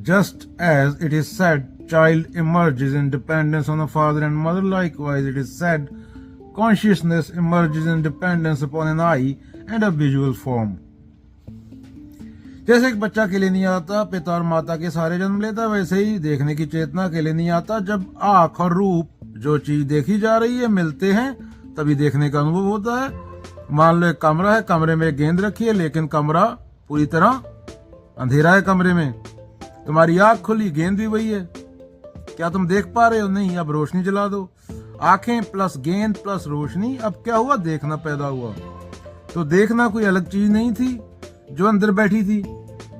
Just as it is said, child emerges in dependence on a father and mother, likewise it is said, consciousness emerges in dependence upon an eye and a visual form. जैसे एक बच्चा अकेले नहीं आता, पिता और माता के सहारे जन्म लेता, वैसे ही देखने की चेतना अकेले नहीं आता। जब आंख और रूप, जो चीज देखी जा रही है, मिलते हैं, तभी देखने का अनुभव होता है। मान लो एक कमरा है, कमरे में एक गेंद रखी है, लेकिन कमरा पूरी तरह अंधेरा है। कमरे में तुम्हारी आंख खुली, गेंद भी वही है, क्या तुम देख पा रहे हो? नहीं। अब रोशनी जला दो, आंखें प्लस गेंद प्लस रोशनी, अब क्या हुआ? देखना पैदा हुआ। तो देखना कोई अलग चीज नहीं थी जो अंदर बैठी थी,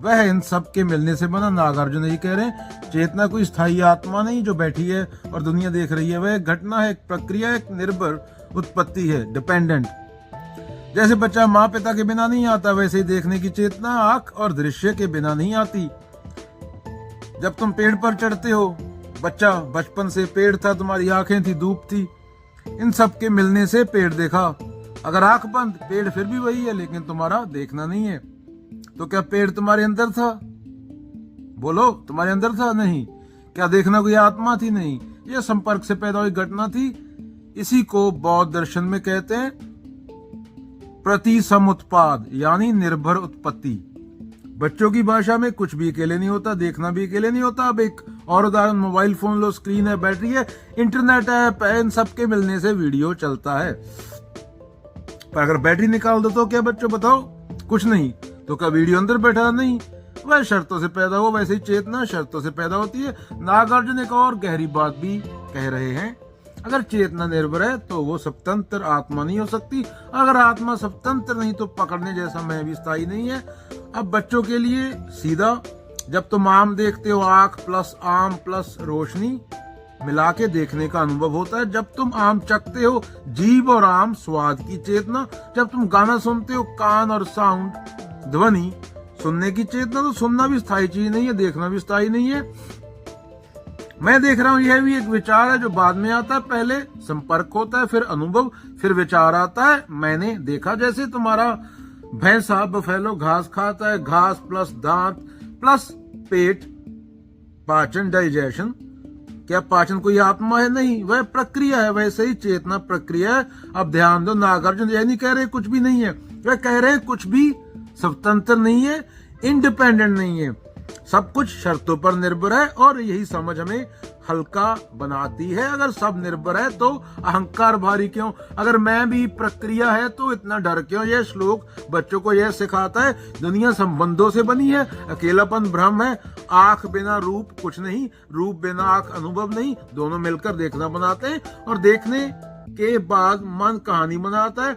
वह इन सब के मिलने से बना। नागार्जुन यही कह रहे हैं, चेतना कोई स्थायी आत्मा नहीं जो बैठी है और दुनिया देख रही है, वह एक घटना है, एक प्रक्रिया, एक निर्भर उत्पत्ति है, डिपेंडेंट। जैसे बच्चा माँ पिता के बिना नहीं आता, वैसे ही देखने की चेतना आंख और दृश्य के बिना नहीं आती। जब तुम पेड़ पर चढ़ते हो, बच्चा बचपन से पेड़ था, तुम्हारी आंखें थी, धूप थी, इन सब के मिलने से पेड़ देखा। अगर आंख बंद, पेड़ फिर भी वही है, लेकिन तुम्हारा देखना नहीं है। तो क्या पेड़ तुम्हारे अंदर था? बोलो, तुम्हारे अंदर था? नहीं। क्या देखना कोई आत्मा थी? नहीं। यह संपर्क से पैदा हुई घटना थी। इसी को बौद्ध दर्शन में कहते हैं प्रतिसमुत्पाद, यानी निर्भर उत्पत्ति। बच्चों की भाषा में कुछ भी अकेले नहीं होता, देखना भी अकेले नहीं होता। अब एक और उदाहरण, मोबाइल फोन लो, स्क्रीन है, बैटरी है, इंटरनेट ऐप है, इन सबके मिलने से वीडियो चलता है। पर अगर बैटरी निकाल दो तो क्या बच्चों बताओ? कुछ नहीं। तो क्या वीडियो अंदर बैठा? नहीं। वह शर्तों से पैदा हो, वैसे ही चेतना शर्तों से पैदा होती है। नागार्जुन एक और गहरी बात भी कह रहे हैं, अगर चेतना निर्भर है तो वो स्वतंत्र आत्मा नहीं हो सकती। अगर आत्मा स्वतंत्र नहीं तो पकड़ने जैसा मैं भी स्थायी नहीं है। अब बच्चों के लिए सीधा, जब तुम आम देखते हो, आंख प्लस आम प्लस रोशनी मिला के देखने का अनुभव होता है। जब तुम आम चखते हो, जीभ और आम स्वाद की चेतना। जब तुम गाना सुनते हो, कान और साउंड ध्वनि सुनने की चेतना। तो सुनना भी स्थायी चीज नहीं है, देखना भी स्थायी नहीं है। मैं देख रहा हूं, यह भी एक विचार है जो बाद में आता है। पहले संपर्क होता है, फिर अनुभव, फिर विचार आता है, मैंने देखा। जैसे तुम्हारा भैंसा बफेलो घास खाता है, घास प्लस दांत प्लस पेट, पाचन, डाइजेशन। क्या पाचन कोई आत्मा है? नहीं, वह प्रक्रिया है। वैसे ही चेतना प्रक्रिया है। अब ध्यान दो, नागार्जुन यह नहीं कह रहे कुछ भी नहीं है, वह कह रहे हैं कुछ भी स्वतंत्र नहीं है, इंडिपेंडेंट नहीं है, सब कुछ शर्तों पर निर्भर है। और यही समझ हमें हल्का बनाती है। अगर सब निर्भर है तो अहंकार भारी क्यों? अगर मैं भी प्रक्रिया है तो इतना डर क्यों? यह श्लोक बच्चों को यह सिखाता है, दुनिया संबंधों से बनी है, अकेलापन भ्रम है। आंख बिना रूप कुछ नहीं, रूप बिना आंख अनुभव नहीं, दोनों मिलकर देखना बनाते हैं। और देखने के बाद मन कहानी बनाता है।